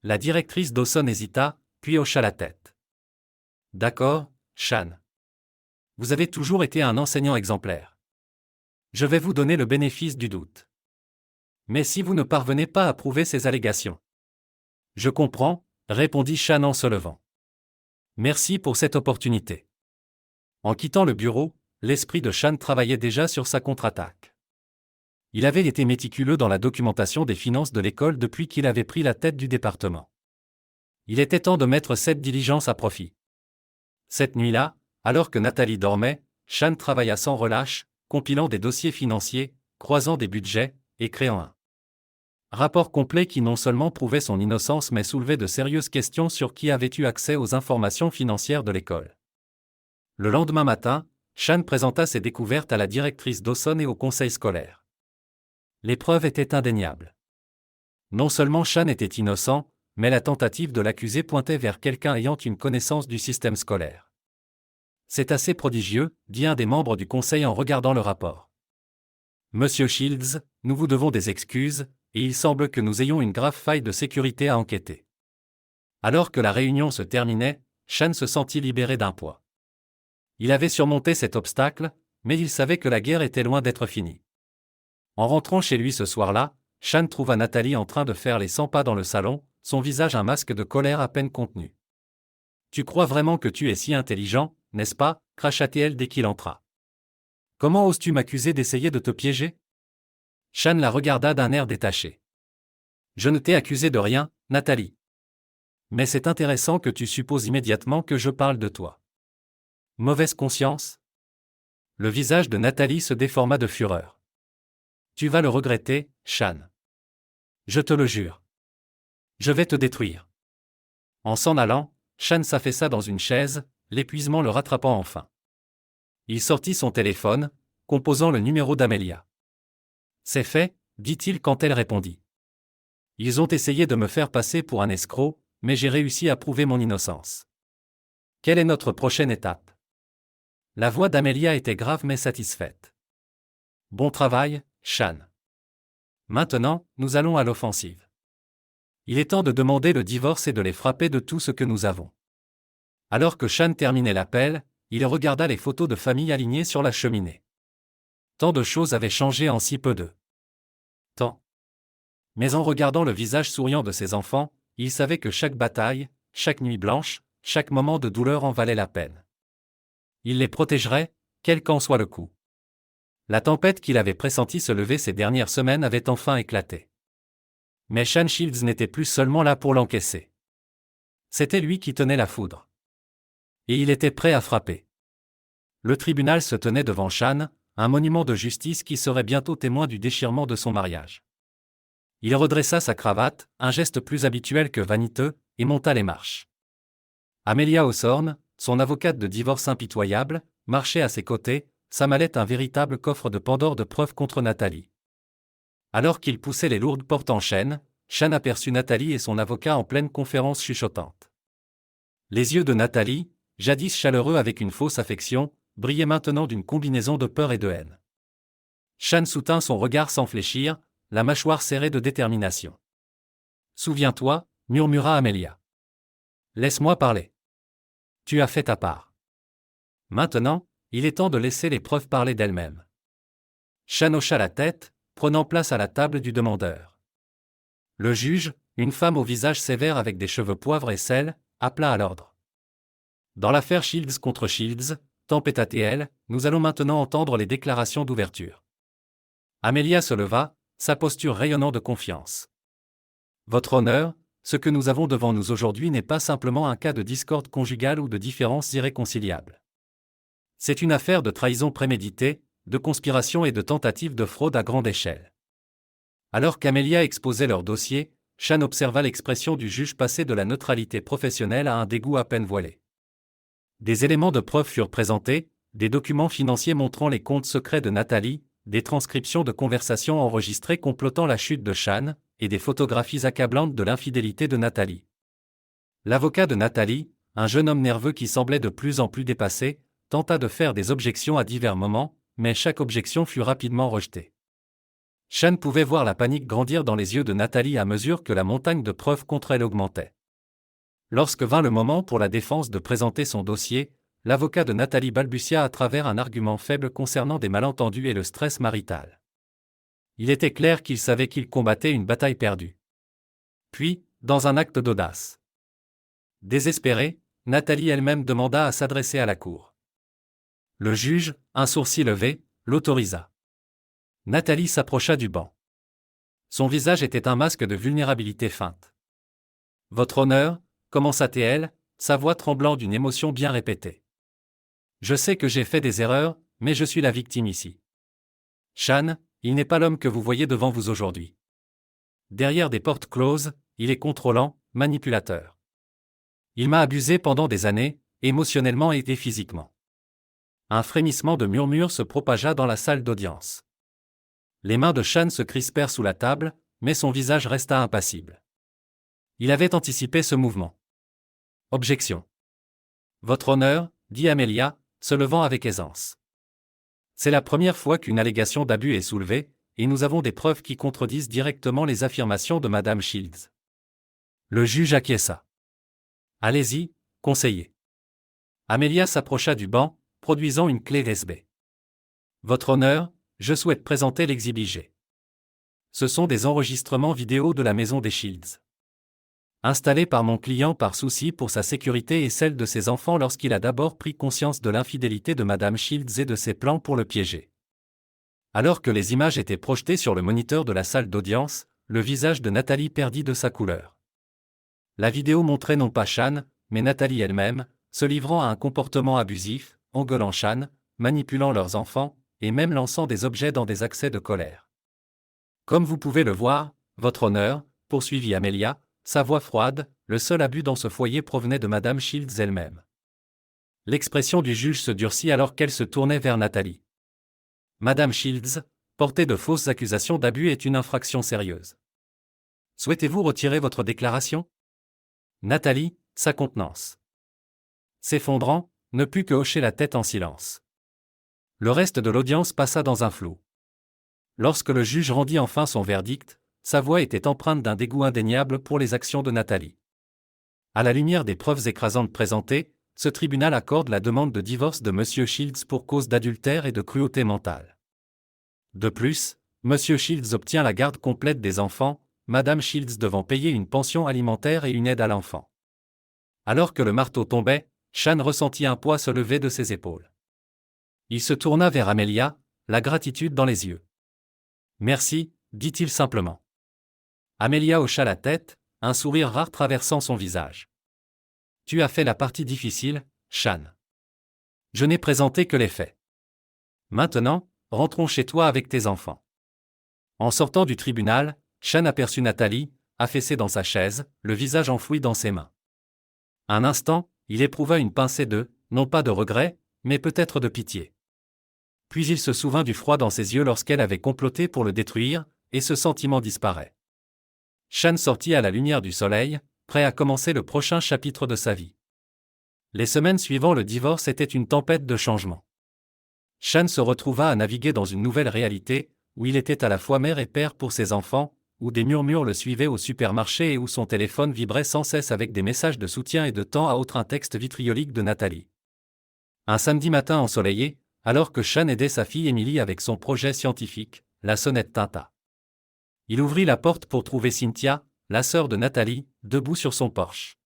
La directrice Dawson hésita, puis hocha la tête. D'accord, Shan. Vous avez toujours été un enseignant exemplaire. Je vais vous donner le bénéfice du doute. Mais si vous ne parvenez pas à prouver ces allégations. Je comprends, répondit Shan en se levant. Merci pour cette opportunité. En quittant le bureau, l'esprit de Shan travaillait déjà sur sa contre-attaque. Il avait été méticuleux dans la documentation des finances de l'école depuis qu'il avait pris la tête du département. Il était temps de mettre cette diligence à profit. Cette nuit-là, alors que Nathalie dormait, Shan travailla sans relâche, compilant des dossiers financiers, croisant des budgets, et créant un rapport complet qui non seulement prouvait son innocence mais soulevait de sérieuses questions sur qui avait eu accès aux informations financières de l'école. Le lendemain matin, Shan présenta ses découvertes à la directrice Dawson et au conseil scolaire. Les preuves étaient indéniables. Non seulement Shan était innocent, mais la tentative de l'accuser pointait vers quelqu'un ayant une connaissance du système scolaire. C'est assez prodigieux, dit un des membres du conseil en regardant le rapport. Monsieur Shields, nous vous devons des excuses, et il semble que nous ayons une grave faille de sécurité à enquêter. Alors que la réunion se terminait, Shan se sentit libéré d'un poids. Il avait surmonté cet obstacle, mais il savait que la guerre était loin d'être finie. En rentrant chez lui ce soir-là, Shan trouva Nathalie en train de faire les 100 pas dans le salon, son visage un masque de colère à peine contenu. « Tu crois vraiment que tu es si intelligent, n'est-ce pas » cracha-t-elle dès qu'il entra. « Comment oses-tu m'accuser d'essayer de te piéger » Shan la regarda d'un air détaché. « Je ne t'ai accusé de rien, Nathalie. Mais c'est intéressant que tu supposes immédiatement que je parle de toi. Mauvaise conscience ?» Le visage de Nathalie se déforma de fureur. « Tu vas le regretter, Shan. Je te le jure. Je vais te détruire. » En s'en allant, Shan s'affaissa dans une chaise, l'épuisement le rattrapant enfin. Il sortit son téléphone, composant le numéro d'Amelia. « C'est fait, dit-il quand elle répondit. Ils ont essayé de me faire passer pour un escroc, mais j'ai réussi à prouver mon innocence. Quelle est notre prochaine étape? La voix d'Amelia était grave mais satisfaite. Bon travail, Shan. Maintenant, nous allons à l'offensive. Il est temps de demander le divorce et de les frapper de tout ce que nous avons. Alors que Shan terminait l'appel, il regarda les photos de famille alignées sur la cheminée. Tant de choses avaient changé en si peu de temps. Mais en regardant le visage souriant de ses enfants, il savait que chaque bataille, chaque nuit blanche, chaque moment de douleur en valait la peine. Il les protégerait, quel qu'en soit le coup. La tempête qu'il avait pressentie se lever ces dernières semaines avait enfin éclaté. Mais Shan Shields n'était plus seulement là pour l'encaisser. C'était lui qui tenait la foudre. Et il était prêt à frapper. Le tribunal se tenait devant Shan, un monument de justice qui serait bientôt témoin du déchirement de son mariage. Il redressa sa cravate, un geste plus habituel que vaniteux, et monta les marches. Amelia Hawthorne, son avocate de divorce impitoyable, marchait à ses côtés, sa mallette un véritable coffre de Pandore de preuves contre Nathalie. Alors qu'il poussait les lourdes portes en chaîne, Shan aperçut Nathalie et son avocat en pleine conférence chuchotante. Les yeux de Nathalie, jadis chaleureux avec une fausse affection, brillaient maintenant d'une combinaison de peur et de haine. Shan soutint son regard sans fléchir, la mâchoire serrée de détermination. « Souviens-toi, murmura Amelia. Laisse-moi parler. Tu as fait ta part. Maintenant, il est temps de laisser les preuves parler d'elles-mêmes. » Shan hocha la tête, prenant place à la table du demandeur. Le juge, une femme au visage sévère avec des cheveux poivre et sel, appela à l'ordre. Dans l'affaire Shields contre Shields, tempêta-t-elle, nous allons maintenant entendre les déclarations d'ouverture. Amelia se leva, sa posture rayonnant de confiance. Votre honneur, ce que nous avons devant nous aujourd'hui n'est pas simplement un cas de discorde conjugale ou de différences irréconciliables. C'est une affaire de trahison préméditée, de conspiration et de tentative de fraude à grande échelle. Alors qu'Amelia exposait leur dossier, Shan observa l'expression du juge passer de la neutralité professionnelle à un dégoût à peine voilé. Des éléments de preuve furent présentés, des documents financiers montrant les comptes secrets de Nathalie, des transcriptions de conversations enregistrées complotant la chute de Shan, et des photographies accablantes de l'infidélité de Nathalie. L'avocat de Nathalie, un jeune homme nerveux qui semblait de plus en plus dépassé, tenta de faire des objections à divers moments, mais chaque objection fut rapidement rejetée. Shan pouvait voir la panique grandir dans les yeux de Nathalie à mesure que la montagne de preuves contre elle augmentait. Lorsque vint le moment pour la défense de présenter son dossier, l'avocat de Nathalie balbutia à travers un argument faible concernant des malentendus et le stress marital. Il était clair qu'il savait qu'il combattait une bataille perdue. Puis, dans un acte d'audace. Désespérée, Nathalie elle-même demanda à s'adresser à la cour. Le juge, un sourcil levé, l'autorisa. Nathalie s'approcha du banc. Son visage était un masque de vulnérabilité feinte. « Votre honneur » commença-t-elle, sa voix tremblant d'une émotion bien répétée. « Je sais que j'ai fait des erreurs, mais je suis la victime ici. Shan, il n'est pas l'homme que vous voyez devant vous aujourd'hui. Derrière des portes closes, il est contrôlant, manipulateur. Il m'a abusé pendant des années, émotionnellement et physiquement. » Un frémissement de murmures se propagea dans la salle d'audience. Les mains de Shan se crispèrent sous la table, mais son visage resta impassible. Il avait anticipé ce mouvement. Objection. Votre honneur, dit Amelia, se levant avec aisance. C'est la première fois qu'une allégation d'abus est soulevée, et nous avons des preuves qui contredisent directement les affirmations de Madame Shields. Le juge acquiesça. Allez-y, conseiller. Amelia s'approcha du banc, produisant une clé USB. Votre honneur, je souhaite présenter l'exhibit. Ce sont des enregistrements vidéo de la maison des Shields. Installés par mon client par souci pour sa sécurité et celle de ses enfants lorsqu'il a d'abord pris conscience de l'infidélité de Madame Shields et de ses plans pour le piéger. Alors que les images étaient projetées sur le moniteur de la salle d'audience, le visage de Nathalie perdit de sa couleur. La vidéo montrait non pas Shan, mais Nathalie elle-même, se livrant à un comportement abusif, engueulant Shan, manipulant leurs enfants, et même lançant des objets dans des accès de colère. Comme vous pouvez le voir, votre honneur, poursuivit Amelia, sa voix froide, le seul abus dans ce foyer provenait de Madame Shields elle-même. L'expression du juge se durcit alors qu'elle se tournait vers Nathalie. Madame Shields, porter de fausses accusations d'abus est une infraction sérieuse. Souhaitez-vous retirer votre déclaration? Nathalie, sa contenance s'effondrant, ne put que hocher la tête en silence. Le reste de l'audience passa dans un flou. Lorsque le juge rendit enfin son verdict, sa voix était empreinte d'un dégoût indéniable pour les actions de Nathalie. À la lumière des preuves écrasantes présentées, ce tribunal accorde la demande de divorce de M. Shields pour cause d'adultère et de cruauté mentale. De plus, M. Shields obtient la garde complète des enfants, Mme Shields devant payer une pension alimentaire et une aide à l'enfant. Alors que le marteau tombait, Sean ressentit un poids se lever de ses épaules. Il se tourna vers Amelia, la gratitude dans les yeux. « Merci », dit-il simplement. Amelia hocha la tête, un sourire rare traversant son visage. « Tu as fait la partie difficile, Sean. Je n'ai présenté que les faits. Maintenant, rentrons chez toi avec tes enfants. » En sortant du tribunal, Sean aperçut Nathalie, affaissée dans sa chaise, le visage enfoui dans ses mains. Un instant, il éprouva une pincée non pas de regret, mais peut-être de pitié. Puis il se souvint du froid dans ses yeux lorsqu'elle avait comploté pour le détruire, et ce sentiment disparaît. Sean sortit à la lumière du soleil, prêt à commencer le prochain chapitre de sa vie. Les semaines suivant le divorce étaient une tempête de changements. Sean se retrouva à naviguer dans une nouvelle réalité, où il était à la fois mère et père pour ses enfants, où des murmures le suivaient au supermarché et où son téléphone vibrait sans cesse avec des messages de soutien et de temps à autre un texte vitriolique de Nathalie. Un samedi matin ensoleillé, alors que Sean aidait sa fille Emily avec son projet scientifique, la sonnette tinta. Il ouvrit la porte pour trouver Cynthia, la sœur de Nathalie, debout sur son porche.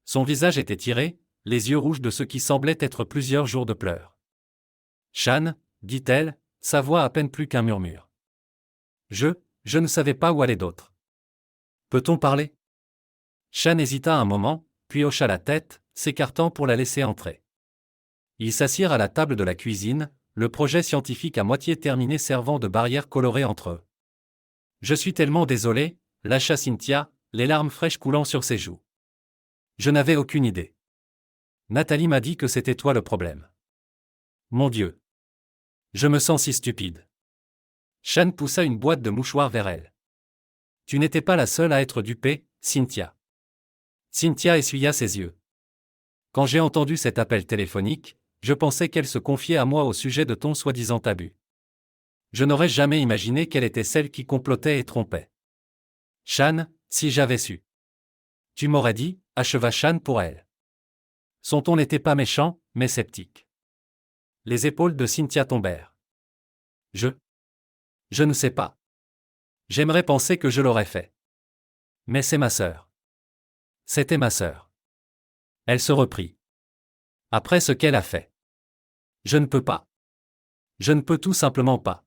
Son visage était tiré, les yeux rouges de ce qui semblait être plusieurs jours de pleurs. « Sean, dit-elle, sa voix à peine plus qu'un murmure. Je ne savais pas où aller d'autre. Peut-on parler? » Sean hésita un moment, puis hocha la tête, s'écartant pour la laisser entrer. Ils s'assirent à la table de la cuisine, le projet scientifique à moitié terminé servant de barrière colorée entre eux. « Je suis tellement désolé, » lâcha Cynthia, les larmes fraîches coulant sur ses joues. « Je n'avais aucune idée. Nathalie m'a dit que c'était toi le problème. Mon Dieu. Je me sens si stupide. » Sean poussa une boîte de mouchoirs vers elle. « Tu n'étais pas la seule à être dupée, Cynthia. » Cynthia essuya ses yeux. « Quand j'ai entendu cet appel téléphonique, je pensais qu'elle se confiait à moi au sujet de ton soi-disant abus. Je n'aurais jamais imaginé qu'elle était celle qui complotait et trompait. Sean, si j'avais su. » « Tu m'aurais dit, » acheva Sean pour elle. Son ton n'était pas méchant, mais sceptique. Les épaules de Cynthia tombèrent. « Je ne sais pas. J'aimerais penser que je l'aurais fait. Mais c'est ma sœur. C'était ma sœur. » Elle se reprit. « Après ce qu'elle a fait. Je ne peux pas. Je ne peux tout simplement pas. »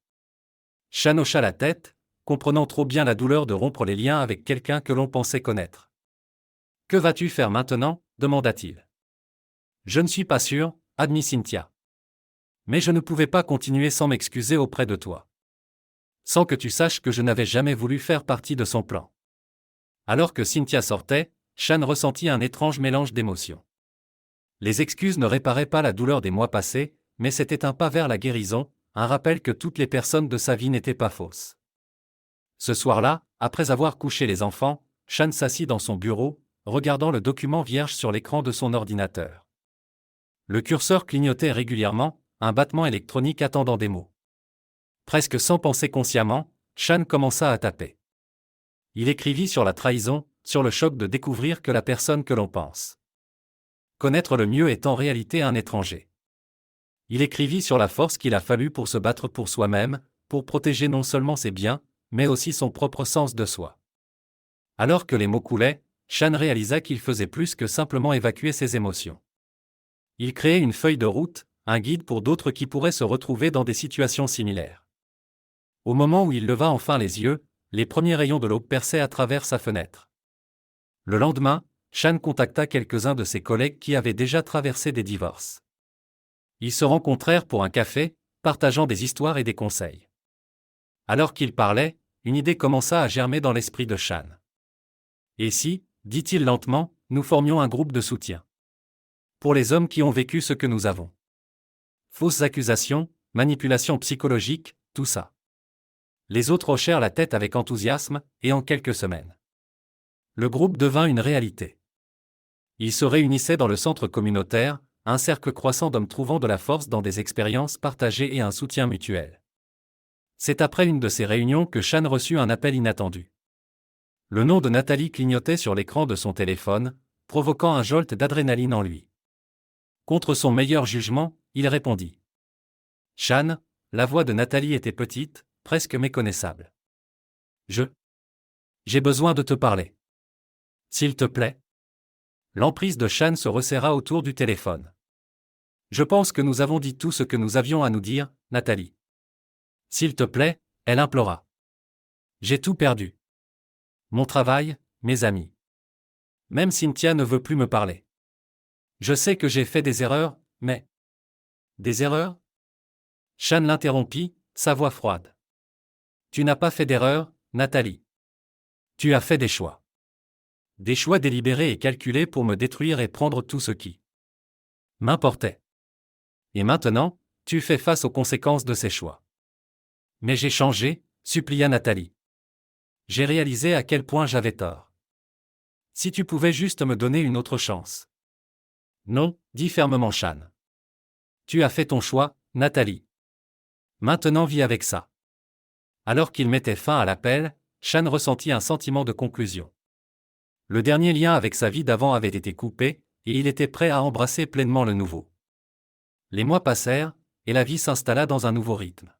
Sean hocha la tête, comprenant trop bien la douleur de rompre les liens avec quelqu'un que l'on pensait connaître. « Que vas-tu faire maintenant ?» demanda-t-il. « Je ne suis pas sûr, » admit Cynthia. « Mais je ne pouvais pas continuer sans m'excuser auprès de toi. Sans que tu saches que je n'avais jamais voulu faire partie de son plan. » Alors que Cynthia sortait, Sean ressentit un étrange mélange d'émotions. Les excuses ne réparaient pas la douleur des mois passés, mais c'était un pas vers la guérison, un rappel que toutes les personnes de sa vie n'étaient pas fausses. Ce soir-là, après avoir couché les enfants, Sean s'assit dans son bureau, regardant le document vierge sur l'écran de son ordinateur. Le curseur clignotait régulièrement, un battement électronique attendant des mots. Presque sans penser consciemment, Sean commença à taper. Il écrivit sur la trahison, sur le choc de découvrir que la personne que l'on pense connaître le mieux est en réalité un étranger. Il écrivit sur la force qu'il a fallu pour se battre pour soi-même, pour protéger non seulement ses biens, mais aussi son propre sens de soi. Alors que les mots coulaient, Sean réalisa qu'il faisait plus que simplement évacuer ses émotions. Il créait une feuille de route, un guide pour d'autres qui pourraient se retrouver dans des situations similaires. Au moment où il leva enfin les yeux, les premiers rayons de l'aube perçaient à travers sa fenêtre. Le lendemain, Sean contacta quelques-uns de ses collègues qui avaient déjà traversé des divorces. Ils se rencontrèrent pour un café, partageant des histoires et des conseils. Alors qu'ils parlaient, une idée commença à germer dans l'esprit de Sean. « Et si, dit-il lentement, nous formions un groupe de soutien pour les hommes qui ont vécu ce que nous avons. Fausses accusations, manipulation psychologique, tout ça. Les autres hochèrent la tête avec enthousiasme, et en quelques semaines, le groupe devint une réalité. Ils se réunissaient dans le centre communautaire, un cercle croissant d'hommes trouvant de la force dans des expériences partagées et un soutien mutuel. C'est après une de ces réunions que Shan reçut un appel inattendu. Le nom de Nathalie clignotait sur l'écran de son téléphone, provoquant un jolt d'adrénaline en lui. Contre son meilleur jugement, il répondit. Shan, la voix de Nathalie était petite, presque méconnaissable. J'ai besoin de te parler. S'il te plaît. L'emprise de Shan se resserra autour du téléphone. Je pense que nous avons dit tout ce que nous avions à nous dire, Nathalie. S'il te plaît, elle implora. J'ai tout perdu. Mon travail, mes amis. Même Cynthia ne veut plus me parler. Je sais que j'ai fait des erreurs, mais... Des erreurs? Shan l'interrompit, sa voix froide. Tu n'as pas fait d'erreur, Nathalie. Tu as fait des choix. Des choix délibérés et calculés pour me détruire et prendre tout ce qui m'importait. Et maintenant, tu fais face aux conséquences de ces choix. Mais j'ai changé, supplia Nathalie. J'ai réalisé à quel point j'avais tort. Si tu pouvais juste me donner une autre chance. Non, dit fermement Shan. Tu as fait ton choix, Nathalie. Maintenant vis avec ça. Alors qu'il mettait fin à l'appel, Shan ressentit un sentiment de conclusion. Le dernier lien avec sa vie d'avant avait été coupé, et il était prêt à embrasser pleinement le nouveau. Les mois passèrent, et la vie s'installa dans un nouveau rythme.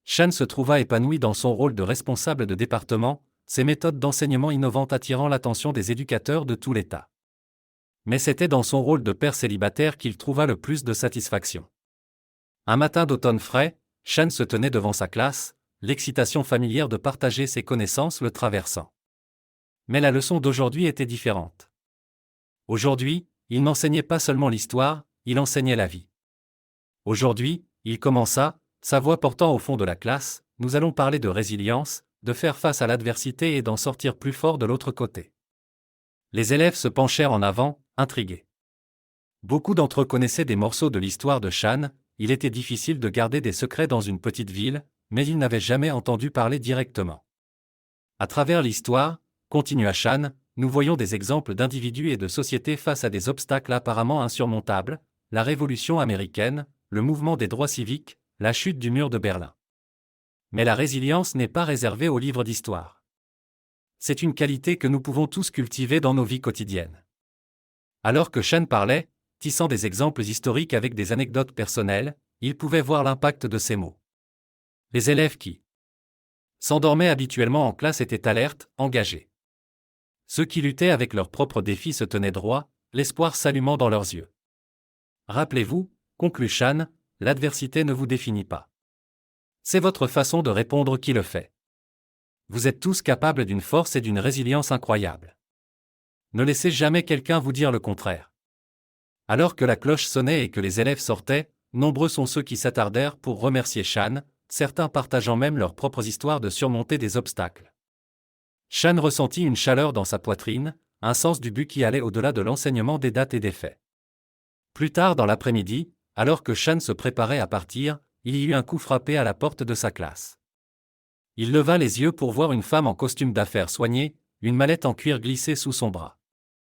Shan se trouva épanoui dans son rôle de responsable de département, ses méthodes d'enseignement innovantes attirant l'attention des éducateurs de tout l'État. Mais c'était dans son rôle de père célibataire qu'il trouva le plus de satisfaction. Un matin d'automne frais, Shan se tenait devant sa classe, l'excitation familière de partager ses connaissances le traversant. Mais la leçon d'aujourd'hui était différente. Aujourd'hui, il n'enseignait pas seulement l'histoire, il enseignait la vie. Aujourd'hui, il commença, sa voix portant au fond de la classe, nous allons parler de résilience, de faire face à l'adversité et d'en sortir plus fort de l'autre côté. Les élèves se penchèrent en avant, intrigués. Beaucoup d'entre eux connaissaient des morceaux de l'histoire de Shan, il était difficile de garder des secrets dans une petite ville, mais ils n'avaient jamais entendu parler directement. À travers l'histoire, continua Shan, nous voyons des exemples d'individus et de sociétés face à des obstacles apparemment insurmontables, la Révolution américaine, le mouvement des droits civiques, la chute du mur de Berlin. Mais la résilience n'est pas réservée aux livres d'histoire. C'est une qualité que nous pouvons tous cultiver dans nos vies quotidiennes. Alors que Shan parlait, tissant des exemples historiques avec des anecdotes personnelles, il pouvait voir l'impact de ces mots. Les élèves qui s'endormaient habituellement en classe étaient alertes, engagés. Ceux qui luttaient avec leurs propres défis se tenaient droit, l'espoir s'allumant dans leurs yeux. Rappelez-vous, conclut Shan, l'adversité ne vous définit pas. C'est votre façon de répondre qui le fait. Vous êtes tous capables d'une force et d'une résilience incroyables. Ne laissez jamais quelqu'un vous dire le contraire. Alors que la cloche sonnait et que les élèves sortaient, nombreux sont ceux qui s'attardèrent pour remercier Shan, certains partageant même leurs propres histoires de surmonter des obstacles. Shan ressentit une chaleur dans sa poitrine, un sens du but qui allait au-delà de l'enseignement des dates et des faits. Plus tard dans l'après-midi, alors que Shan se préparait à partir, il y eut un coup frappé à la porte de sa classe. Il leva les yeux pour voir une femme en costume d'affaires soigné, une mallette en cuir glissée sous son bras.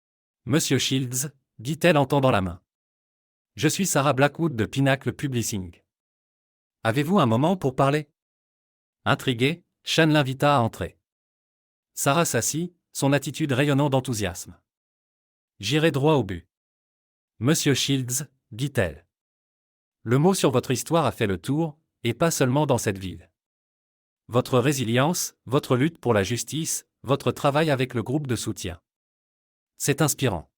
« Monsieur Shields », dit-elle en tendant la main. « Je suis Sarah Blackwood de Pinnacle Publishing. Avez-vous un moment pour parler ?» Intrigué, Shan l'invita à entrer. Sarah s'assit, son attitude rayonnant d'enthousiasme. « J'irai droit au but. »« Monsieur Shields », dit-elle. « Le mot sur votre histoire a fait le tour, et pas seulement dans cette ville. Votre résilience, votre lutte pour la justice, votre travail avec le groupe de soutien. C'est inspirant.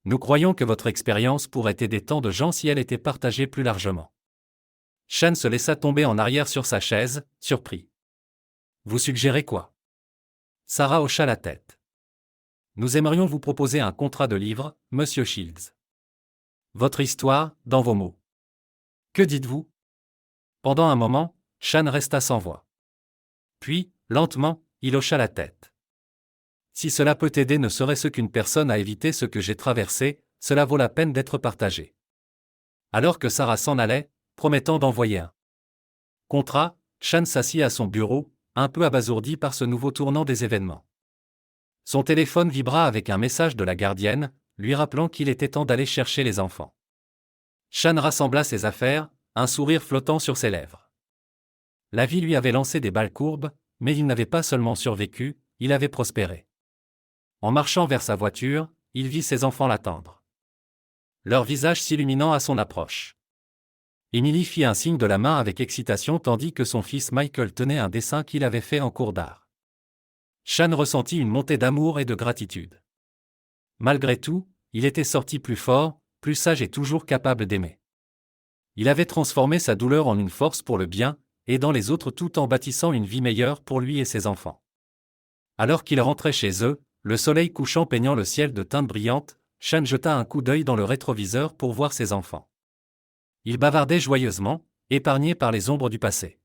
Nous croyons que votre expérience pourrait aider tant de gens si elle était partagée plus largement. » Shan se laissa tomber en arrière sur sa chaise, surpris. « Vous suggérez quoi ?» Sarah hocha la tête. « Nous aimerions vous proposer un contrat de livre, Monsieur Shields. Votre histoire, dans vos mots. Que dites-vous » Pendant un moment, Shan resta sans voix. Puis, lentement, il hocha la tête. « Si cela peut aider ne serait-ce qu'une personne à éviter ce que j'ai traversé, cela vaut la peine d'être partagé. » Alors que Sarah s'en allait, promettant d'envoyer un contrat, Shan s'assit à son bureau, un peu abasourdi par ce nouveau tournant des événements. Son téléphone vibra avec un message de la gardienne, lui rappelant qu'il était temps d'aller chercher les enfants. Shan rassembla ses affaires, un sourire flottant sur ses lèvres. La vie lui avait lancé des balles courbes, mais il n'avait pas seulement survécu, il avait prospéré. En marchant vers sa voiture, il vit ses enfants l'attendre. Leur visage s'illuminant à son approche. Emily fit un signe de la main avec excitation tandis que son fils Michael tenait un dessin qu'il avait fait en cours d'art. Shan ressentit une montée d'amour et de gratitude. Malgré tout, il était sorti plus fort, plus sage et toujours capable d'aimer. Il avait transformé sa douleur en une force pour le bien, aidant les autres tout en bâtissant une vie meilleure pour lui et ses enfants. Alors qu'ils rentraient chez eux, le soleil couchant peignant le ciel de teintes brillantes, Shan jeta un coup d'œil dans le rétroviseur pour voir ses enfants. Ils bavardaient joyeusement, épargnés par les ombres du passé.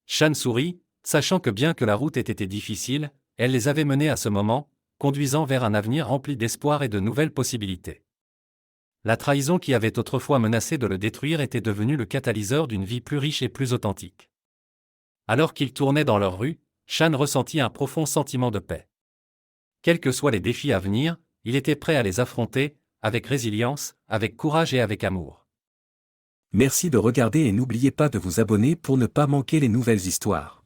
Shan sourit, sachant que bien que la route ait été difficile, elle les avait menés à ce moment, conduisant vers un avenir rempli d'espoir et de nouvelles possibilités. La trahison qui avait autrefois menacé de le détruire était devenue le catalyseur d'une vie plus riche et plus authentique. Alors qu'ils tournaient dans leur rue, Shan ressentit un profond sentiment de paix. Quels que soient les défis à venir, il était prêt à les affronter, avec résilience, avec courage et avec amour. Merci de regarder et n'oubliez pas de vous abonner pour ne pas manquer les nouvelles histoires.